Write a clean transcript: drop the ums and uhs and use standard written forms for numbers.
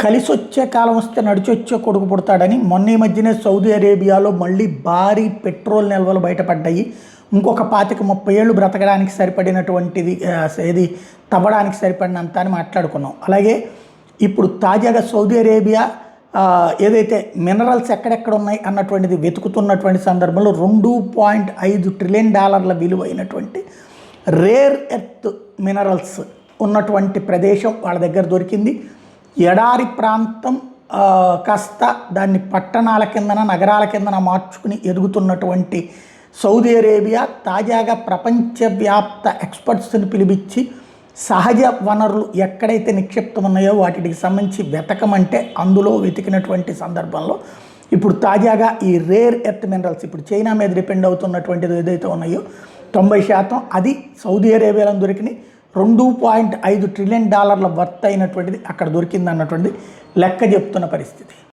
కలిసొచ్చే కాలం వస్తే నడిచొచ్చే కొడుకు పుడతాడని మొన్న ఈ మధ్యనే సౌదీ అరేబియాలో మళ్ళీ భారీ పెట్రోల్ నిల్వలు బయటపడ్డాయి. ఇంకొక 25-30 ఏళ్ళు బ్రతకడానికి సరిపడినటువంటిది ఏది తవ్వడానికి సరిపడినంత అని మాట్లాడుకున్నాం. అలాగే ఇప్పుడు తాజాగా సౌదీ అరేబియా ఏదైతే మినరల్స్ ఎక్కడెక్కడ ఉన్నాయి అన్నటువంటిది వెతుకుతున్నటువంటి సందర్భంలో $2.5 ట్రిలియన్ విలువైనటువంటి రేర్ ఎర్త్ మినరల్స్ ఉన్నటువంటి ప్రదేశం వాళ్ళ దగ్గర దొరికింది. ఎడారి ప్రాంతం కాస్త దాన్ని పట్టణాల కిందన నగరాల కిందన మార్చుకుని ఎదుగుతున్నటువంటి సౌదీ అరేబియా తాజాగా ప్రపంచవ్యాప్త ఎక్స్పర్ట్స్ని పిలిపించి సహజ వనరులు ఎక్కడైతే నిక్షిప్తం ఉన్నాయో వాటికి సంబంధించి వెతకమంటే అందులో వెతికినటువంటి సందర్భంలో ఇప్పుడు తాజాగా ఈ రేర్ ఎర్త్ మినరల్స్ ఇప్పుడు చైనా మీద డిపెండ్ అవుతున్నటువంటిది ఏదైతే ఉన్నాయో 90% అది సౌదీ అరేబియాలో దొరికినాయి. $2.5 ట్రిలియన్ వర్త్ అయినటువంటిది అక్కడ దొరికింది అన్నటువంటిది లెక్క చెప్తున్న పరిస్థితి.